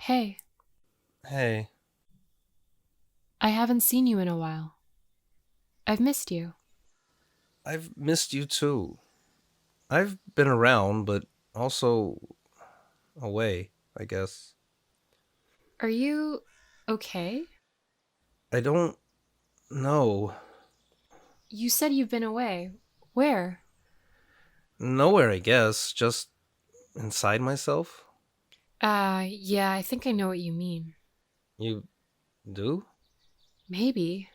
Hey, Hey, I haven't seen you in a while. I've missed you. I've missed you too. I've been around, but also away, I guess. Are you okay? I don't know. You said you've been away. Where? Nowhere, I guess. Just inside myself. Yeah, I think I know what you mean. You do? Maybe.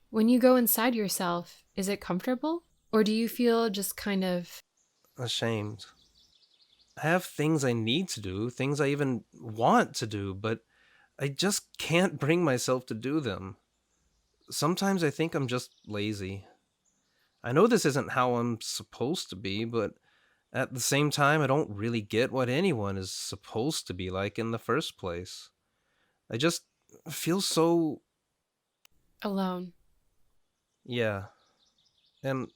When you go inside yourself, is it comfortable? Or do you feel just kind of. Ashamed. I have things I need to do, things I even want to do, but I just can't bring myself to do them. Sometimes I think I'm just lazy. I know this isn't how I'm supposed to be, but at the same time, I don't really get what anyone is supposed to be like in the first place. I just feel so. alone? Yeah. Am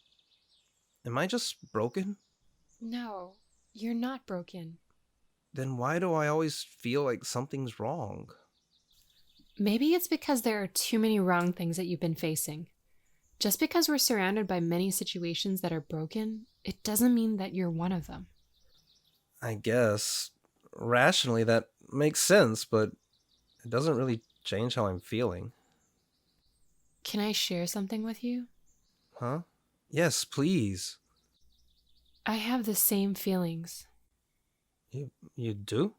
am I just broken? No, you're not broken. Then why do I always feel like something's wrong? Maybe it's because there are too many wrong things that you've been facing. Just because we're surrounded by many situations that are broken, it doesn't mean that you're one of them. I guess rationally that makes sense, but it doesn't really change how I'm feeling. Can I share something with you? Huh? Yes, please. I have the same feelings. You do?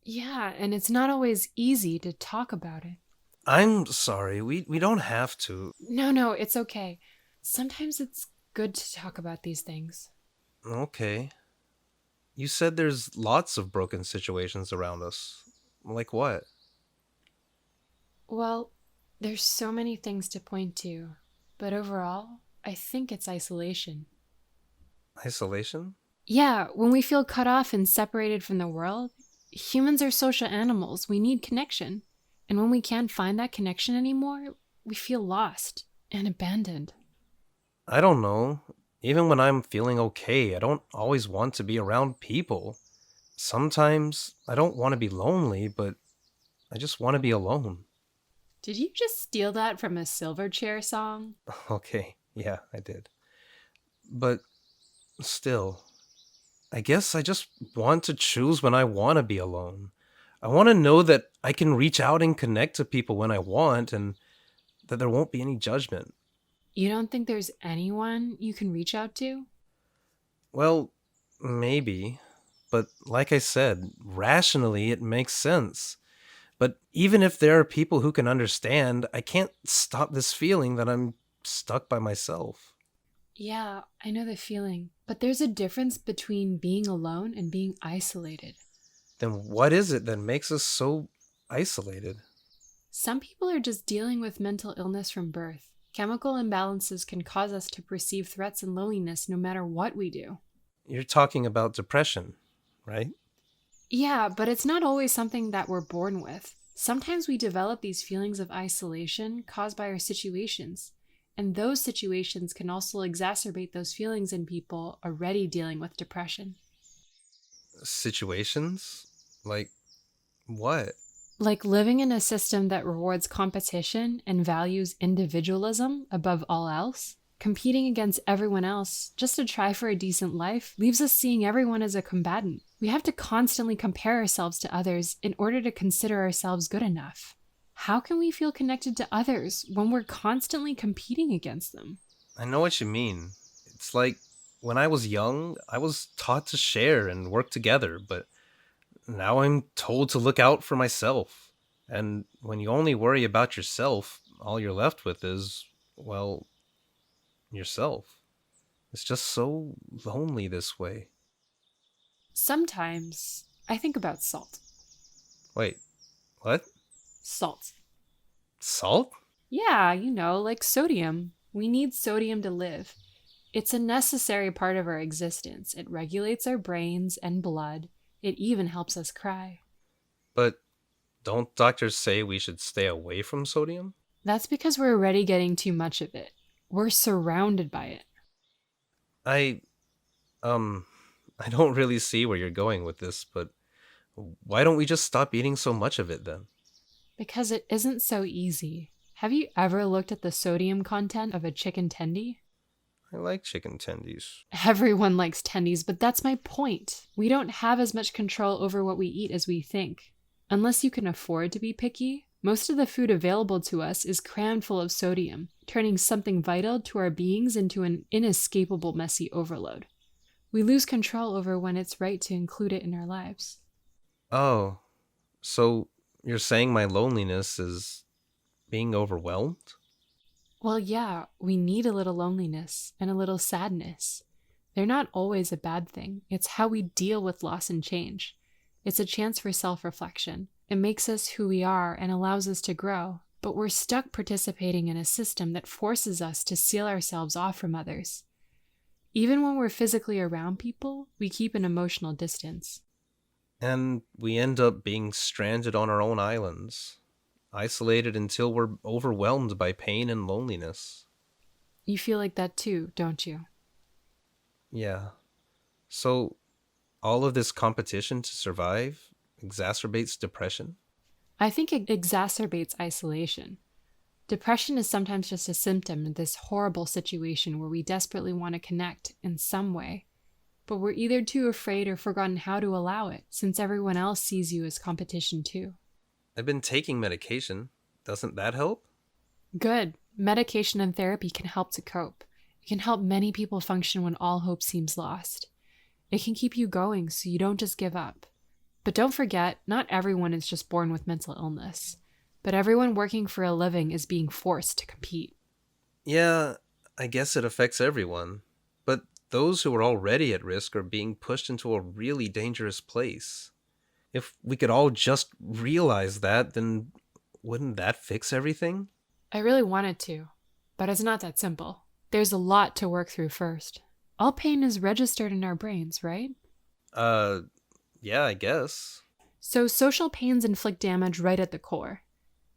Yeah, and it's not always easy to talk about it. I'm sorry. We don't have to. No, it's okay. Sometimes it's good to talk about these things. Okay. You said there's lots of broken situations around us. Like what? Well, there's so many things to point to, but overall, I think it's isolation. Isolation? Yeah, when we feel cut off and separated from the world, humans are social animals. We need connection. And when we can't find that connection anymore, we feel lost and abandoned. I don't know. Even when I'm feeling okay, I don't always want to be around people. Sometimes I don't want to be lonely, but I just want to be alone. Did you just steal that from a Silverchair song? Okay, yeah, I did. But still, I guess I just want to choose when I want to be alone. I want to know that I can reach out and connect to people when I want and that there won't be any judgment. You don't think there's anyone you can reach out to? Well, maybe. But like I said, rationally it makes sense. But even if there are people who can understand, I can't stop this feeling that I'm stuck by myself. Yeah, I know the feeling. But there's a difference between being alone and being isolated. Then what is it that makes us so isolated? Some people are just dealing with mental illness from birth. Chemical imbalances can cause us to perceive threats and loneliness no matter what we do. You're talking about depression, right? Yeah, but it's not always something that we're born with. Sometimes we develop these feelings of isolation caused by our situations, and those situations can also exacerbate those feelings in people already dealing with depression. Situations? Like what? Like living in a system that rewards competition and values individualism above all else. Competing against everyone else just to try for a decent life leaves us seeing everyone as a combatant. We have to constantly compare ourselves to others in order to consider ourselves good enough. How can we feel connected to others when we're constantly competing against them? I know what you mean. It's like when I was young, I was taught to share and work together, but now I'm told to look out for myself. And when you only worry about yourself, all you're left with is, well, yourself. It's just so lonely this way. Sometimes I think about salt. Wait, what? Salt. Salt? Yeah, like sodium. We need sodium to live. It's a necessary part of our existence. It regulates our brains and blood. It even helps us cry. But don't doctors say we should stay away from sodium? That's because we're already getting too much of it. We're surrounded by it. I, um, I don't really see where you're going with this, but Why don't we just stop eating so much of it then? Because it isn't so easy. Have you ever looked at the sodium content of a chicken tendy? I like chicken tendies. Everyone likes tendies, but that's my point. We don't have as much control over what we eat as we think. Unless you can afford to be picky, most of the food available to us is crammed full of sodium, turning something vital to our beings into an inescapable messy overload. We lose control over when it's right to include it in our lives. Oh, so you're saying my loneliness is being overwhelmed? Well, yeah, we need a little loneliness and a little sadness. They're not always a bad thing. It's how we deal with loss and change. It's a chance for self reflection. It makes us who we are and allows us to grow, but we're stuck participating in a system that forces us to seal ourselves off from others. Even when we're physically around people, we keep an emotional distance. And we end up being stranded on our own islands, isolated until we're overwhelmed by pain and loneliness. You feel like that too, don't you? Yeah. So, all of this competition to survive exacerbates depression? I think it exacerbates isolation. Depression is sometimes just a symptom of this horrible situation where we desperately want to connect in some way, but we're either too afraid or forgotten how to allow it, since everyone else sees you as competition too. I've been taking medication. Doesn't that help? Good. Medication and therapy can help to cope. It can help many people function when all hope seems lost. It can keep you going so you don't just give up. But don't forget, not everyone is just born with mental illness. But everyone working for a living is being forced to compete. Yeah, I guess it affects everyone. But those who are already at risk are being pushed into a really dangerous place. If we could all just realize that, then wouldn't that fix everything? I really wanted to, but it's not that simple. There's a lot to work through first. All pain is registered in our brains, right? Uh, yeah, I guess. So social pains inflict damage right at the core.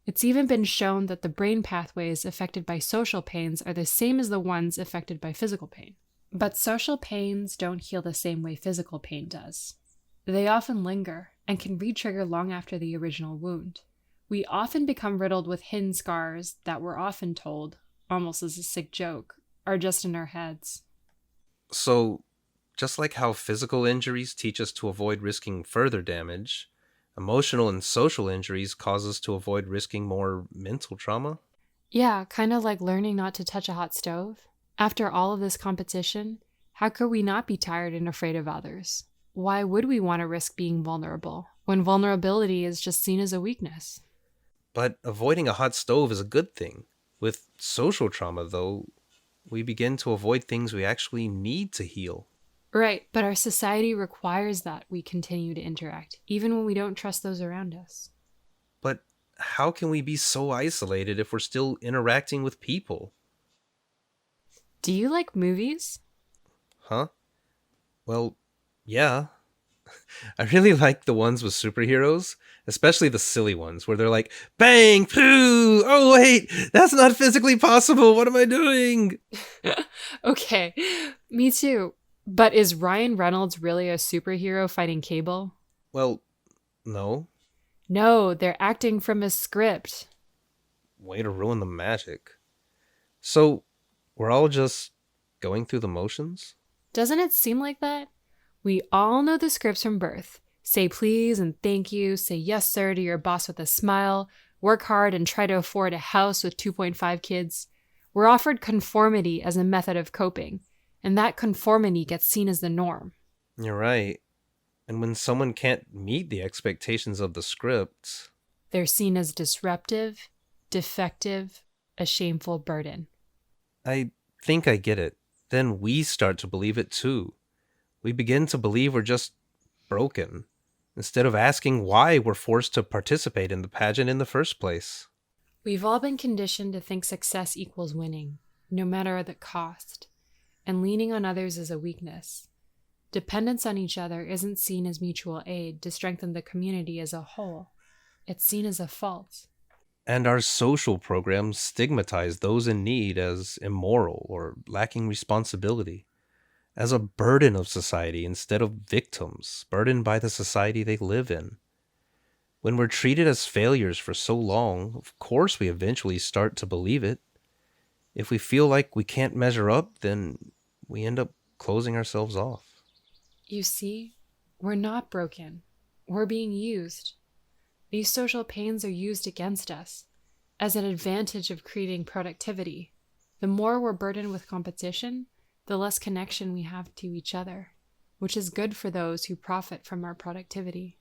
It's even been shown that the brain pathways affected by social pains are the same as the ones affected by physical pain. But social pains don't heal the same way physical pain does. They often linger and can re-trigger long after the original wound. We often become riddled with hidden scars that we're often told, almost as a sick joke, are just in our heads. So, just like how physical injuries teach us to avoid risking further damage, emotional and social injuries cause us to avoid risking more mental trauma? Yeah, kind of like learning not to touch a hot stove. After all of this competition, how could we not be tired and afraid of others? Why would we want to risk being vulnerable when vulnerability is just seen as a weakness? But avoiding a hot stove is a good thing. With social trauma, though, we begin to avoid things we actually need to heal. Right, but our society requires that we continue to interact, even when we don't trust those around us. But how can we be so isolated if we're still interacting with people? Do you like movies? Huh? Well, yeah. I really like the ones with superheroes, especially the silly ones where they're like, bang, poo, oh wait, that's not physically possible, what am I doing? Okay, me too. But is Ryan Reynolds really a superhero fighting Cable? Well, no. No, they're acting from a script. Way to ruin the magic. So, we're all just going through the motions? Doesn't it seem like that? We all know the scripts from birth. Say please and thank you, say yes sir to your boss with a smile, work hard and try to afford a house with 2.5 kids. We're offered conformity as a method of coping, and that conformity gets seen as the norm. You're right. And when someone can't meet the expectations of the script, They're seen as disruptive, defective, a shameful burden. I think I get it. Then we start to believe it too. We begin to believe we're just broken, instead of asking why we're forced to participate in the pageant in the first place. We've all been conditioned to think success equals winning, no matter the cost, and leaning on others is a weakness. Dependence on each other isn't seen as mutual aid to strengthen the community as a whole. It's seen as a fault. And our social programs stigmatize those in need as immoral or lacking responsibility, as a burden of society instead of victims, burdened by the society they live in. When we're treated as failures for so long, of course we eventually start to believe it. If we feel like we can't measure up, then we end up closing ourselves off. You see, we're not broken. We're being used. These social pains are used against us as an advantage of creating productivity. The more we're burdened with competition, the less connection we have to each other, which is good for those who profit from our productivity.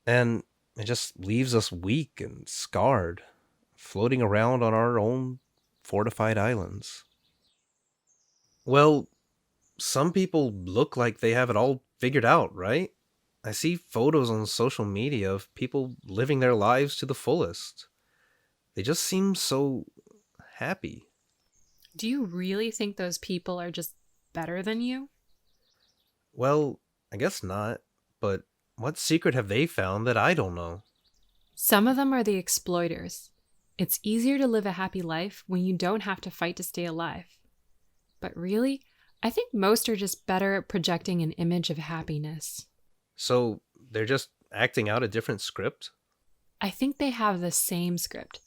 And it just leaves us weak and scarred, floating around on our own fortified islands. Well, some people look like they have it all figured out, right? I see photos on social media of people living their lives to the fullest. They just seem so happy. Do you really think those people are just better than you? Well, I guess not, but what secret have they found that I don't know? Some of them are the exploiters. It's easier to live a happy life when you don't have to fight to stay alive. But really, I think most are just better at projecting an image of happiness. So they're just acting out a different script? I think they have the same script.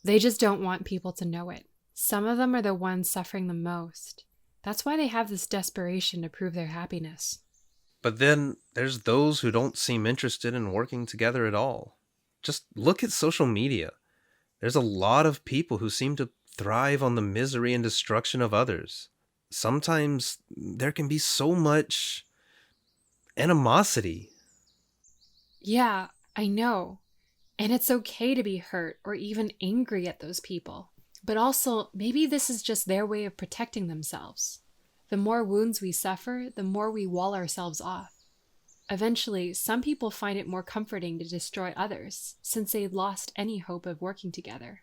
They just don't want people to know it. Some of them are the ones suffering the most. That's why they have this desperation to prove their happiness. But then there's those who don't seem interested in working together at all. Just look at social media. There's a lot of people who seem to thrive on the misery and destruction of others. Sometimes there can be so much animosity. Yeah, I know. And it's okay to be hurt or even angry at those people. But also, maybe this is just their way of protecting themselves. The more wounds we suffer, the more we wall ourselves off. Eventually, some people find it more comforting to destroy others, since they've lost any hope of working together.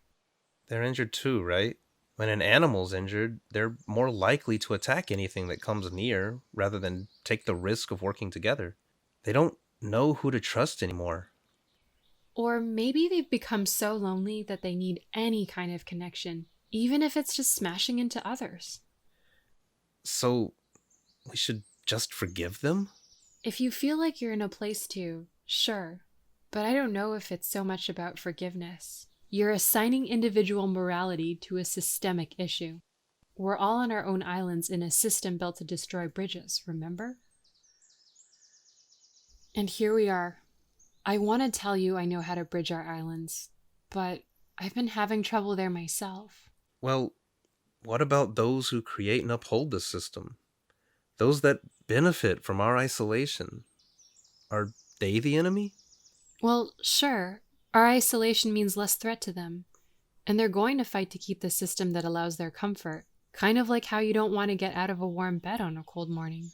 They're injured too, right? When an animal's injured, they're more likely to attack anything that comes near rather than take the risk of working together. They don't know who to trust anymore. Or maybe they've become so lonely that they need any kind of connection, even if it's just smashing into others. So, we should just forgive them? If you feel like you're in a place to, sure. But I don't know if it's so much about forgiveness. You're assigning individual morality to a systemic issue. We're all on our own islands in a system built to destroy bridges, remember? And here we are. I want to tell you I know how to bridge our islands, but I've been having trouble there myself. Well, what about those who create and uphold the system? Those that benefit from our isolation? Are they the enemy? Well, sure, our isolation means less threat to them, and they're going to fight to keep the system that allows their comfort, kind of like how you don't want to get out of a warm bed on a cold morning.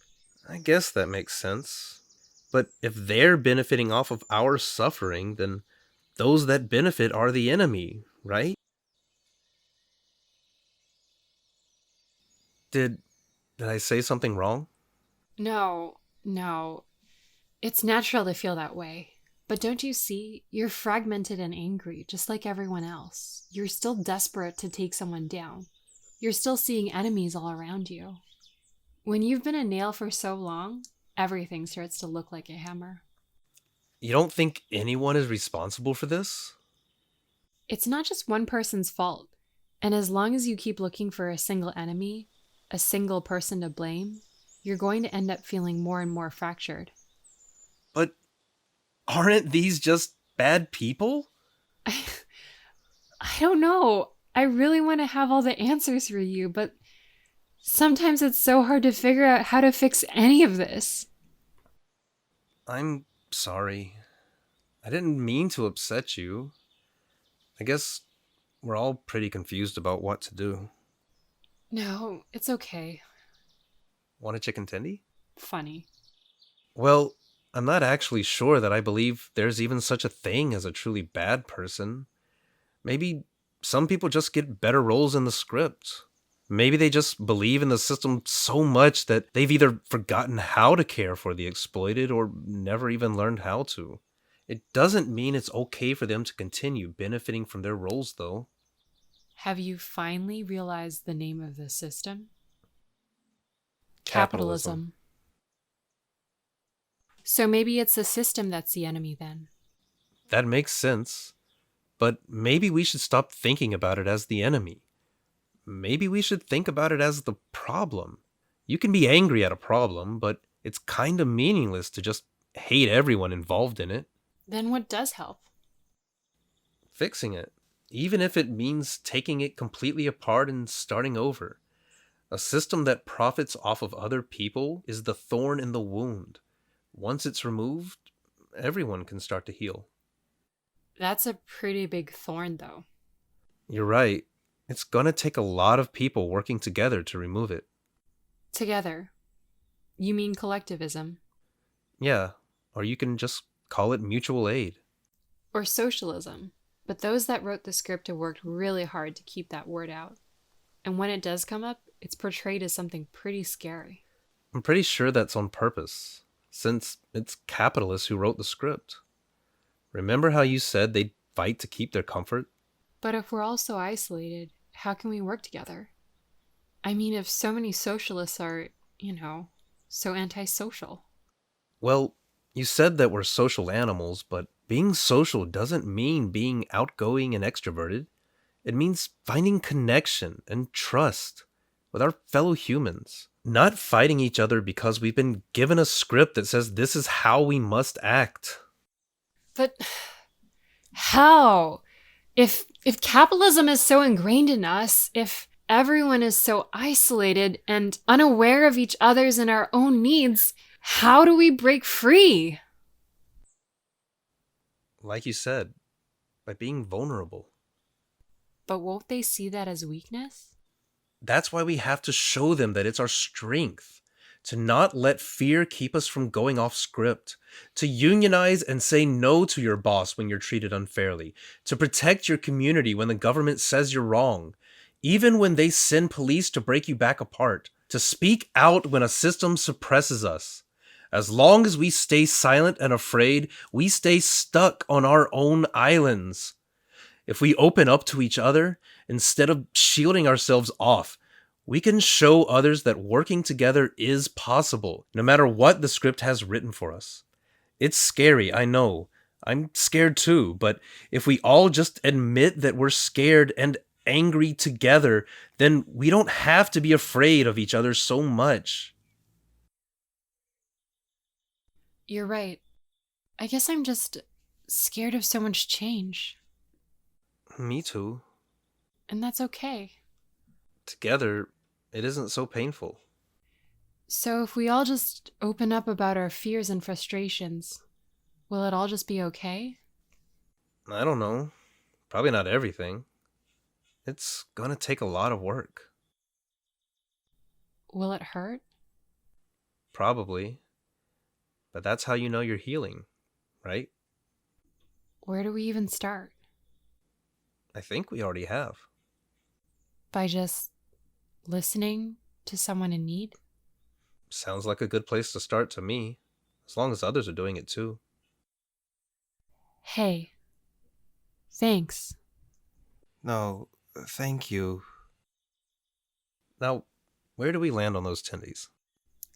I guess that makes sense. But if they're benefiting off of our suffering, then those that benefit are the enemy, right? Did did I say something wrong? No. It's natural to feel that way. But don't you see? You're fragmented and angry, just like everyone else. You're still desperate to take someone down. You're still seeing enemies all around you. When you've been a nail for so long, everything starts to look like a hammer. You don't think anyone is responsible for this? It's not just one person's fault. And as long as you keep looking for a single enemy, a single person to blame, you're going to end up feeling more and more fractured. But aren't these just bad people? I, I don't know. I really want to have all the answers for you, but sometimes it's so hard to figure out how to fix any of this. I'm sorry. I didn't mean to upset you. I guess we're all pretty confused about what to do. No, it's okay. Want a chicken tendy? Funny. Well, I'm not actually sure that I believe there's even such a thing as a truly bad person. Maybe some people just get better roles in the script. Maybe they just believe in the system so much that they've either forgotten how to care for the exploited or never even learned how to. It doesn't mean it's okay for them to continue benefiting from their roles, though. Have you finally realized the name of the system? Capitalism. Capitalism. So maybe it's the system that's the enemy then. That makes sense. But maybe we should stop thinking about it as the enemy. Maybe we should think about it as the problem. You can be angry at a problem, but it's kind of meaningless to just hate everyone involved in it. Then what does help? Fixing it, even if it means taking it completely apart and starting over. A system that profits off of other people is the thorn in the wound. Once it's removed, everyone can start to heal. That's a pretty big thorn, though. You're right. It's gonna take a lot of people working together to remove it. Together. You mean collectivism? Yeah, or you can just call it mutual aid. Or socialism. But those that wrote the script have worked really hard to keep that word out. And when it does come up, it's portrayed as something pretty scary. I'm pretty sure that's on purpose, since it's capitalists who wrote the script. Remember how you said they'd fight to keep their comfort? But if we're all so isolated, how can we work together? I mean, if so many socialists are, so antisocial. Well, you said that we're social animals, but being social doesn't mean being outgoing and extroverted. It means finding connection and trust with our fellow humans, not fighting each other because we've been given a script that says this is how we must act. But how? If capitalism is so ingrained in us, if everyone is so isolated and unaware of each other's and our own needs, how do we break free? Like you said, by being vulnerable. But won't they see that as weakness? That's why we have to show them that it's our strength. To not let fear keep us from going off script. To unionize and say no to your boss when you're treated unfairly. To protect your community when the government says you're wrong. Even when they send police to break you back apart. To speak out when a system suppresses us. As long as we stay silent and afraid, we stay stuck on our own islands. If we open up to each other, instead of shielding ourselves off, we can show others that working together is possible, no matter what the script has written for us. It's scary, I know. I'm scared too, but if we all just admit that we're scared and angry together, then we don't have to be afraid of each other so much. You're right. I guess I'm just scared of so much change. Me too. And that's okay. Together, it isn't so painful. So if we all just open up about our fears and frustrations, will it all just be okay? I don't know. Probably not everything. It's gonna take a lot of work. Will it hurt? Probably. But that's how you know you're healing, right? Where do we even start? I think we already have. By just listening to someone in need? Sounds like a good place to start to me, as long as others are doing it too. Hey, thanks. No, thank you. Now, where do we land on those tendies?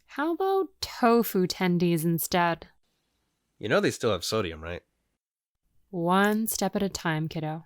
How about tofu tendies instead? You know they still have sodium, right? One step at a time, kiddo.